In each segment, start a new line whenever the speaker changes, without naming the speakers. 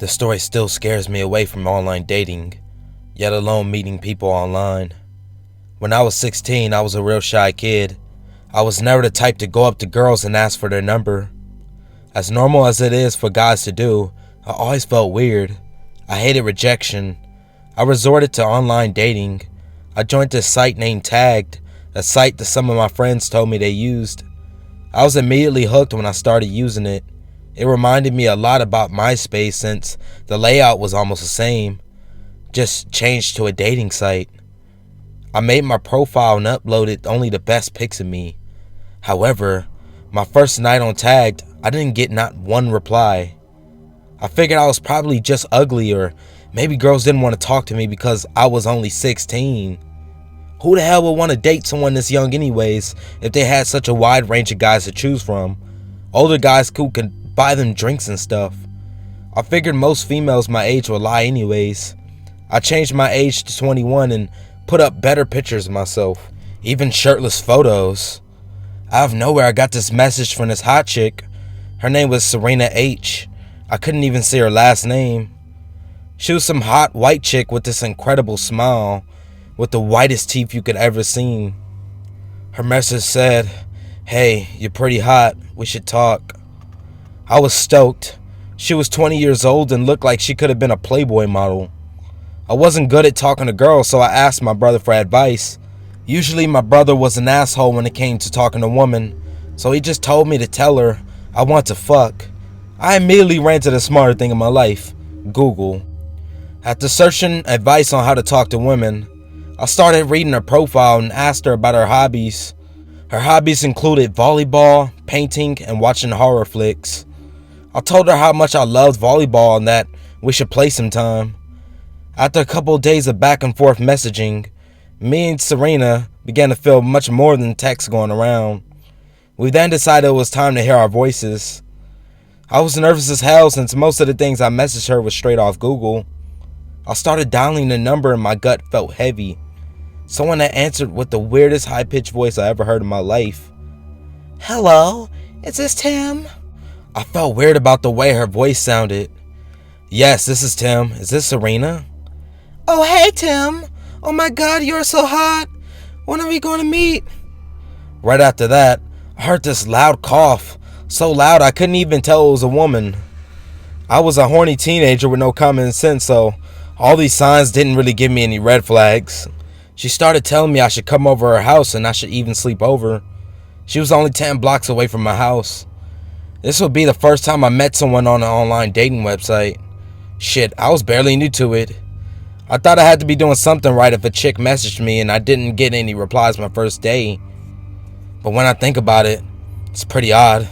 The story still scares me away from online dating, yet alone meeting people online. When I was 16, I was a real shy kid. I was never the type to go up to girls and ask for their number. As normal as it is for guys to do, I always felt weird. I hated rejection. I resorted to online dating. I joined this site named Tagged, a site that some of my friends told me they used. I was immediately hooked when I started using it. It reminded me a lot about MySpace since the layout was almost the same, just changed to a dating site. I made my profile and uploaded only the best pics of me. However, my first night on Tagged, I didn't get not one reply. I figured I was probably just ugly, or maybe girls didn't want to talk to me because I was only 16. Who the hell would want to date someone this young anyways if they had such a wide range of guys to choose from? Older guys who could buy them drinks and stuff. I figured most females my age would lie anyways. I changed my age to 21 and put up better pictures of myself, even shirtless photos. Out of nowhere, I got this message from this hot chick. Her name was Serena H. I couldn't even see her last name. She was some hot white chick with this incredible smile, with the whitest teeth you could ever seen. Her message said, "Hey, you're pretty hot. We should talk." I was stoked. She was 20 years old and looked like she could have been a Playboy model. I wasn't good at talking to girls, so I asked my brother for advice. Usually my brother was an asshole when it came to talking to women, so he just told me to tell her I want to fuck. I immediately ran to the smarter thing in my life, Google. After searching advice on how to talk to women, I started reading her profile and asked her about her hobbies. Her hobbies included volleyball, painting, and watching horror flicks. I told her how much I loved volleyball and that we should play sometime. After a couple of days of back and forth messaging, me and Serena began to feel much more than text going around. We then decided it was time to hear our voices. I was nervous as hell since most of the things I messaged her was straight off Google. I started dialing the number and my gut felt heavy. Someone that answered with the weirdest high-pitched voice I ever heard in my life. "Hello, is this Tim?" I felt weird about the way her voice sounded. "Yes, this is Tim. Is this Serena?" "Oh, hey, Tim. Oh my God, you're so hot. When are we going to meet?" Right after that, I heard this loud cough. So loud I couldn't even tell it was a woman. I was a horny teenager with no common sense, so all these signs didn't really give me any red flags. She started telling me I should come over her house and I should even sleep over. She was only 10 blocks away from my house. This would be the first time I met someone on an online dating website. Shit, I was barely new to it. I thought I had to be doing something right if a chick messaged me and I didn't get any replies my first day. But when I think about it, it's pretty odd.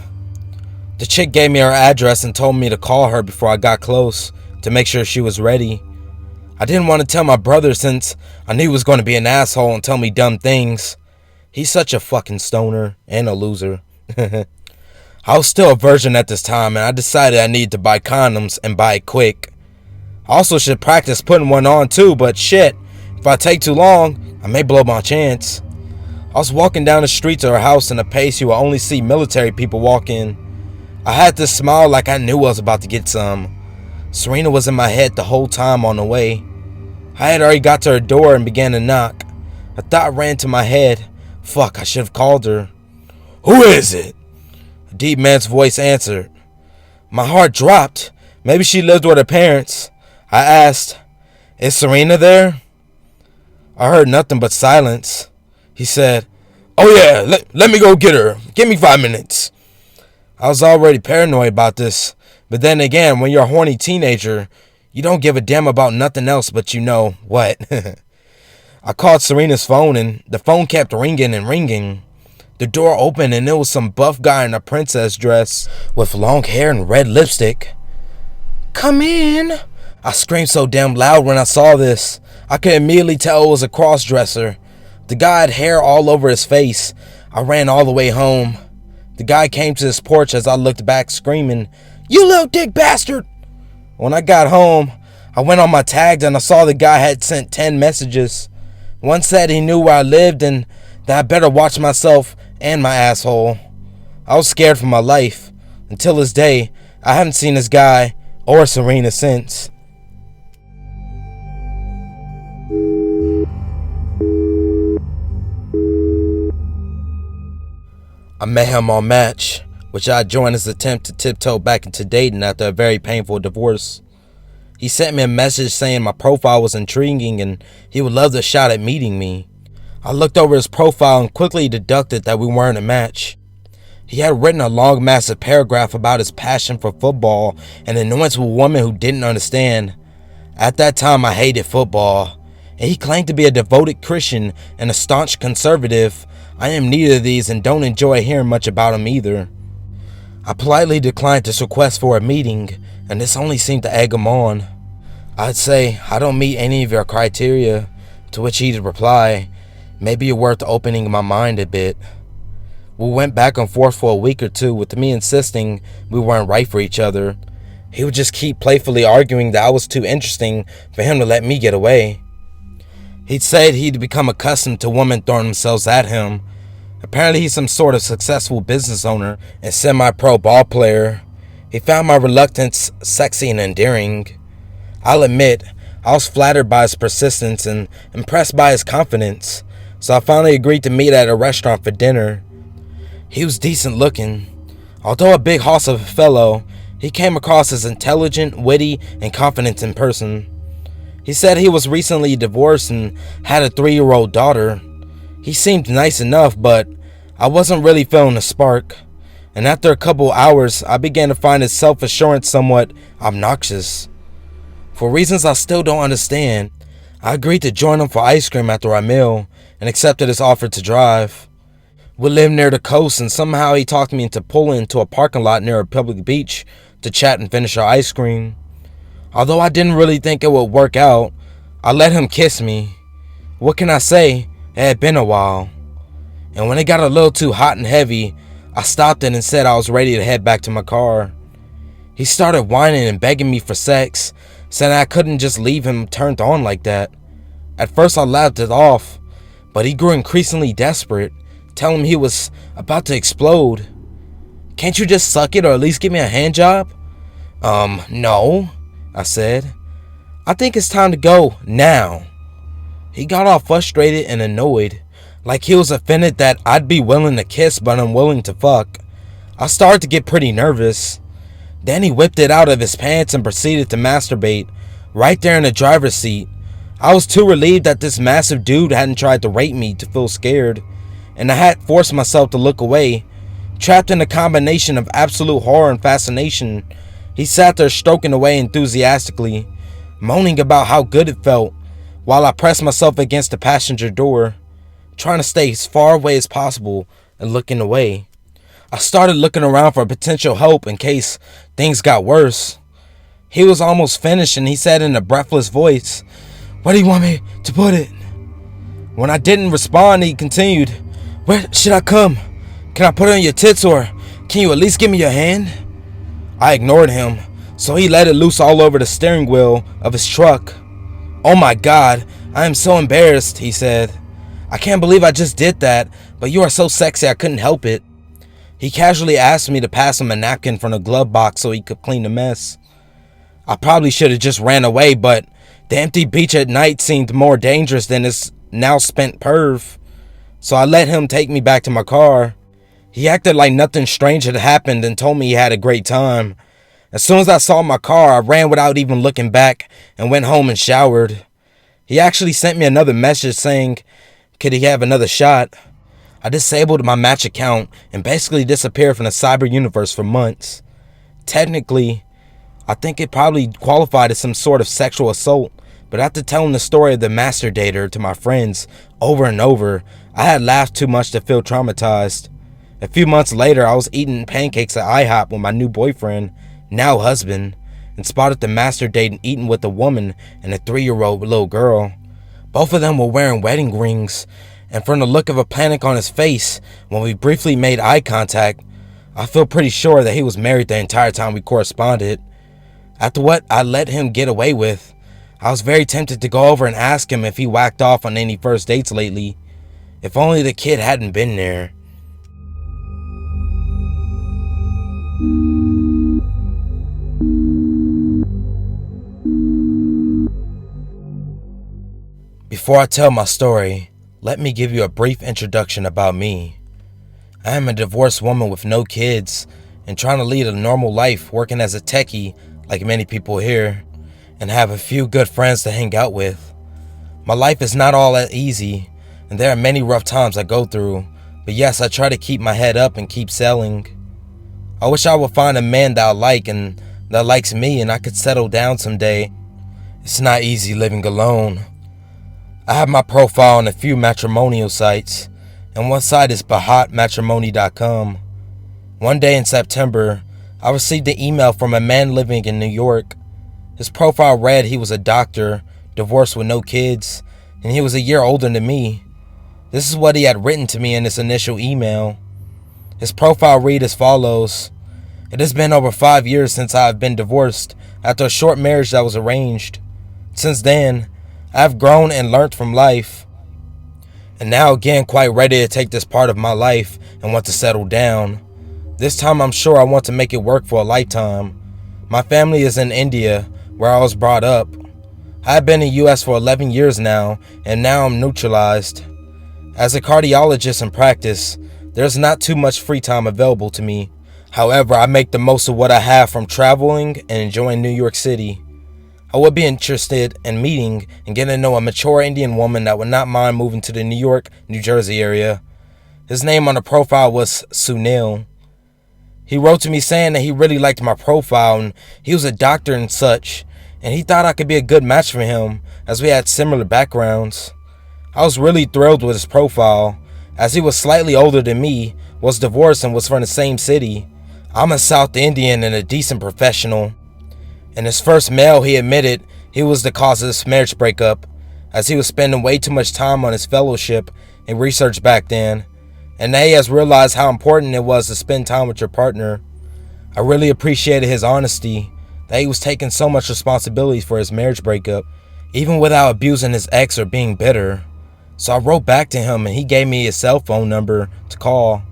The chick gave me her address and told me to call her before I got close to make sure she was ready. I didn't want to tell my brother since I knew he was going to be an asshole and tell me dumb things. He's such a fucking stoner and a loser. I was still a virgin at this time and I decided I needed to buy condoms and buy it quick. I also should practice putting one on too, but shit, if I take too long, I may blow my chance. I was walking down the street to her house in a pace you will only see military people walk in. I had this smile like I knew I was about to get some. Serena was in my head the whole time on the way. I had already got to her door and began to knock. A thought ran to my head. Fuck, I should have called her. "Who is it?" A deep man's voice answered. My heart dropped. Maybe she lived with her parents. I asked, "Is Serena there?" I heard nothing but silence. He said, "Oh yeah, let me go get her. Give me 5 minutes." I was already paranoid about this, but then again, when you're a horny teenager, you don't give a damn about nothing else but you know what. I called Serena's phone and the phone kept ringing and ringing. The door opened and it was some buff guy in a princess dress with long hair and red lipstick. "Come in." I screamed so damn loud when I saw this. I could immediately tell it was a cross-dresser. The guy had hair all over his face. I ran all the way home. The guy came to his porch as I looked back screaming, "You little dick bastard!" When I got home, I went on my Tagged and I saw the guy had sent 10 messages. One said he knew where I lived and that I better watch myself and my asshole. I was scared for my life. Until this day, I haven't seen this guy or Serena since. I met him on Match, which I joined his attempt to tiptoe back into dating after a very painful divorce. He sent me a message saying my profile was intriguing and he would love the shot at meeting me. I looked over his profile and quickly deducted that we weren't a match. He had written a long, massive paragraph about his passion for football and annoyance with women who didn't understand. At that time, I hated football, and he claimed to be a devoted Christian and a staunch conservative. I am neither of these and don't enjoy hearing much about him either. I politely declined his request for a meeting, and this only seemed to egg him on. I'd say, I don't meet any of your criteria, to which he'd reply, maybe you're worth opening my mind a bit. We went back and forth for a week or two with me insisting we weren't right for each other. He would just keep playfully arguing that I was too interesting for him to let me get away. He'd said he'd become accustomed to women throwing themselves at him. Apparently he's some sort of successful business owner and semi-pro ball player. He found my reluctance sexy and endearing. I'll admit, I was flattered by his persistence and impressed by his confidence, so I finally agreed to meet at a restaurant for dinner. He was decent looking. Although a big hoss of a fellow, he came across as intelligent, witty, and confident in person. He said he was recently divorced and had a 3-year-old daughter. He seemed nice enough, but I wasn't really feeling the spark. And after a couple hours, I began to find his self-assurance somewhat obnoxious. For reasons I still don't understand, I agreed to join him for ice cream after our meal and accepted his offer to drive. We lived near the coast and somehow he talked me into pulling into a parking lot near a public beach to chat and finish our ice cream. Although I didn't really think it would work out, I let him kiss me. What can I say? It had been a while. And when it got a little too hot and heavy, I stopped it and said I was ready to head back to my car. He started whining and begging me for sex, saying I couldn't just leave him turned on like that. At first I laughed it off, but he grew increasingly desperate, telling me he was about to explode. Can't you just suck it or at least give me a hand job? No, I said. I think it's time to go now. He got all frustrated and annoyed, like he was offended that I'd be willing to kiss but unwilling to fuck. I started to get pretty nervous. Then he whipped it out of his pants and proceeded to masturbate, right there in the driver's seat. I was too relieved that this massive dude hadn't tried to rape me to feel scared, and I had forced myself to look away. Trapped in a combination of absolute horror and fascination, he sat there stroking away enthusiastically, moaning about how good it felt, while I pressed myself against the passenger door, trying to stay as far away as possible and looking away. I started looking around for potential help in case things got worse. He was almost finished and he said in a breathless voice, "Where do you want me to put it?" When I didn't respond, he continued, "Where should I come? Can I put it on your tits or can you at least give me your hand?" I ignored him, so he let it loose all over the steering wheel of his truck. "Oh my God, I am so embarrassed," he said. "I can't believe I just did that, but you are so sexy I couldn't help it." He casually asked me to pass him a napkin from the glove box so he could clean the mess. I probably should have just ran away, but the empty beach at night seemed more dangerous than his now spent perv, so I let him take me back to my car. He acted like nothing strange had happened and told me he had a great time. As soon as I saw my car, I ran without even looking back and went home and showered. He actually sent me another message saying, could he have another shot? I disabled my Match account and basically disappeared from the cyber universe for months. Technically, I think it probably qualified as some sort of sexual assault, but after telling the story of the master dater to my friends over and over, I had laughed too much to feel traumatized. A few months later, I was eating pancakes at IHOP with my new boyfriend, now husband, and spotted the master date eating with a woman and a 3-year-old little girl. Both of them were wearing wedding rings, and from the look of a panic on his face when we briefly made eye contact, I feel pretty sure that he was married the entire time we corresponded. After what I let him get away with, I was very tempted to go over and ask him if he whacked off on any first dates lately. If only the kid hadn't been there. Before I tell my story, let me give you a brief introduction about me. I am a divorced woman with no kids and trying to lead a normal life working as a techie like many people here and have a few good friends to hang out with. My life is not all that easy and there are many rough times I go through, but yes, I try to keep my head up and keep selling. I wish I would find a man that I like and that likes me and I could settle down someday. It's not easy living alone. I have my profile on a few matrimonial sites, and one site is bahatmatrimony.com. One day in September, I received an email from a man living in New York. His profile read he was a doctor, divorced with no kids, and he was a year older than me. This is what he had written to me in his initial email. His profile read as follows: "It has been over 5 years since I have been divorced after a short marriage that was arranged. Since then, I have grown and learnt from life, and now again quite ready to take this part of my life and want to settle down. This time I'm sure I want to make it work for a lifetime. My family is in India, where I was brought up. I have been in the US for 11 years now, and now I'm neutralized. As a cardiologist in practice, there's not too much free time available to me. However, I make the most of what I have from traveling and enjoying New York City. I would be interested in meeting and getting to know a mature Indian woman that would not mind moving to the New York, New Jersey area." His name on the profile was Sunil. He wrote to me saying that he really liked my profile and he was a doctor and such, and he thought I could be a good match for him as we had similar backgrounds. I was really thrilled with his profile, as he was slightly older than me, was divorced and was from the same city. I'm a South Indian and a decent professional. In his first mail, he admitted he was the cause of this marriage breakup, as he was spending way too much time on his fellowship and research back then, and now he has realized how important it was to spend time with your partner. I really appreciated his honesty, that he was taking so much responsibility for his marriage breakup, even without abusing his ex or being bitter. So I wrote back to him and he gave me his cell phone number to call.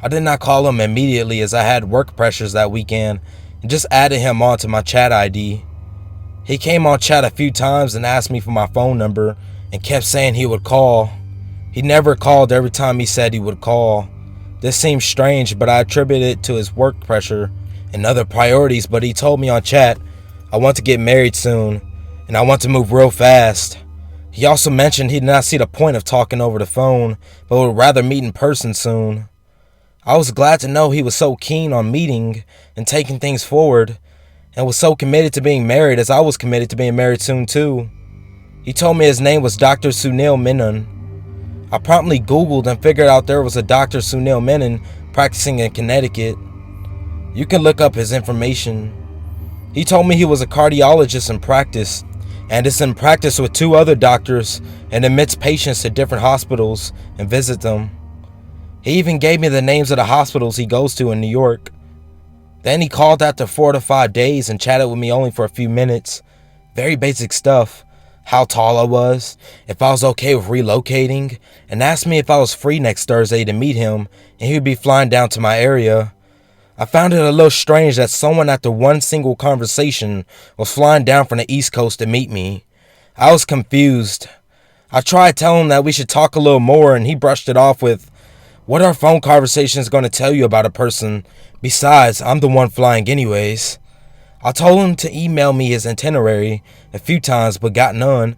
I did not call him immediately as I had work pressures that weekend and just added him onto my chat ID. He came on chat a few times and asked me for my phone number and kept saying he would call. He never called every time he said he would call. This seemed strange, but I attributed it to his work pressure and other priorities, but he told me on chat, "I want to get married soon and I want to move real fast." He also mentioned he did not see the point of talking over the phone, but would rather meet in person soon. I was glad to know he was so keen on meeting and taking things forward, and was so committed to being married as I was committed to being married soon too. He told me his name was Dr. Sunil Menon. I promptly Googled and figured out there was a Dr. Sunil Menon practicing in Connecticut. You can look up his information. He told me he was a cardiologist in practice, and is in practice with 2 other doctors and admits patients to different hospitals and visit them. He even gave me the names of the hospitals he goes to in New York. Then he called after 4 to 5 days and chatted with me only for a few minutes. Very basic stuff. How tall I was, if I was okay with relocating, and asked me if I was free next Thursday to meet him and he would be flying down to my area. I found it a little strange that someone after one single conversation was flying down from the East Coast to meet me. I was confused. I tried telling him that we should talk a little more and he brushed it off with, "What are phone conversations going to tell you about a person? Besides, I'm the one flying anyways." I told him to email me his itinerary a few times but got none.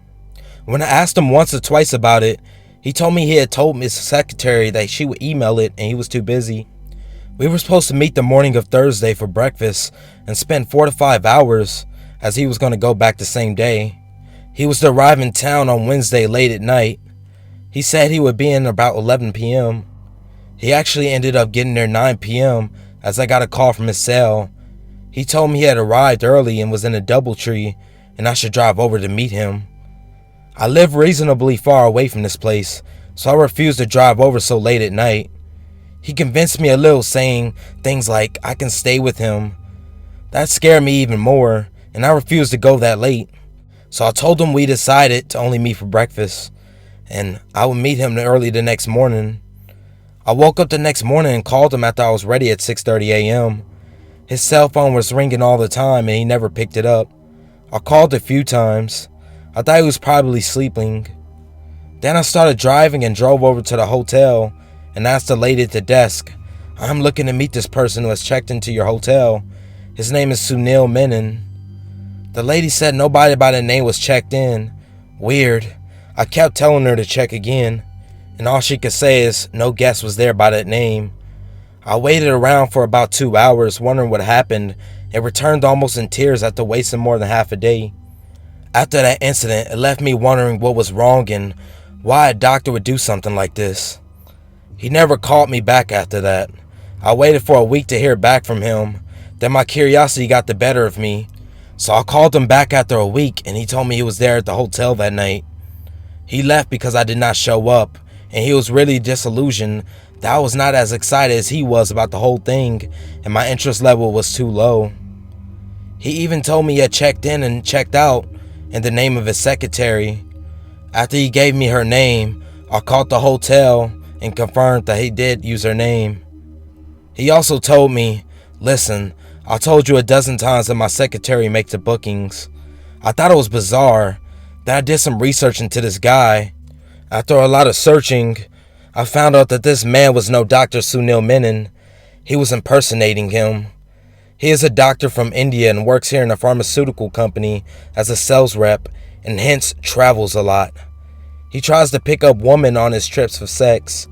When I asked him once or twice about it, he told me he had told his secretary that she would email it and he was too busy. We were supposed to meet the morning of Thursday for breakfast and spend 4 to 5 hours, as he was going to go back the same day. He was to arrive in town on Wednesday late at night. He said he would be in about 11 p.m. He actually ended up getting there 9 p.m. as I got a call from his cell. He told me he had arrived early and was in a DoubleTree and I should drive over to meet him. I live reasonably far away from this place, so I refused to drive over so late at night. He convinced me a little, saying things like I can stay with him. That scared me even more, and I refused to go that late. So I told him we decided to only meet for breakfast, and I would meet him early the next morning. I woke up the next morning and called him after I was ready at 6:30 a.m. His cell phone was ringing all the time and he never picked it up. I called a few times. I thought he was probably sleeping. Then I started driving and drove over to the hotel and asked the lady at the desk, "I'm looking to meet this person who has checked into your hotel. His name is Sunil Menon." The lady said nobody by the name was checked in. Weird. I kept telling her to check again, and all she could say is no guest was there by that name. I waited around for about 2 hours wondering what happened and returned almost in tears after wasting more than half a day. After that incident, it left me wondering what was wrong and why a doctor would do something like this. He never called me back after that. I waited for a week to hear back from him. Then my curiosity got the better of me. So I called him back after a week and he told me he was there at the hotel that night. He left because I did not show up, and he was really disillusioned that I was not as excited as he was about the whole thing, and my interest level was too low. He even told me he had checked in and checked out in the name of his secretary. After he gave me her name, I called the hotel and confirmed that he did use her name. He also told me, "Listen, I told you a dozen times that my secretary makes the bookings." I thought it was bizarre. Then I did some research into this guy. After a lot of searching, I found out that this man was no Dr. Sunil Menon. He was impersonating him. He is a doctor from India and works here in a pharmaceutical company as a sales rep and hence travels a lot. He tries to pick up women on his trips for sex.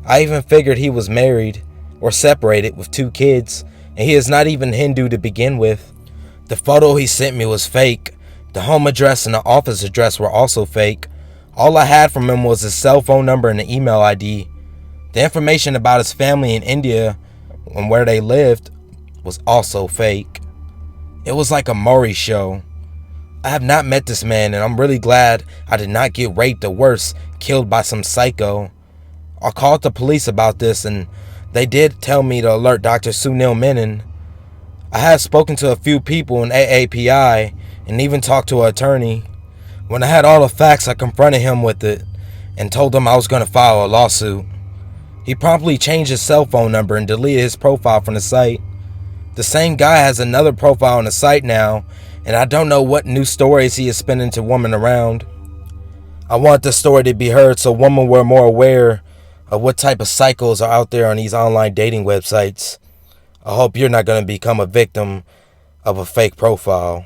I even figured he was married or separated with 2 kids, and he is not even Hindu to begin with. The photo he sent me was fake. The home address and the office address were also fake. All I had from him was his cell phone number and an email ID. The information about his family in India and where they lived was also fake. It was like a Maury show. I have not met this man, and I'm really glad I did not get raped or worse, killed by some psycho. I called the police about this, and they did tell me to alert Dr. Sunil Menon. I had spoken to a few people in AAPI and even talked to an attorney. When I had all the facts, I confronted him with it and told him I was going to file a lawsuit. He promptly changed his cell phone number and deleted his profile from the site. The same guy has another profile on the site now, and I don't know what new stories he is spinning to women around. I want this story to be heard so women were more aware of what type of cycles are out there on these online dating websites. I hope you're not going to become a victim of a fake profile.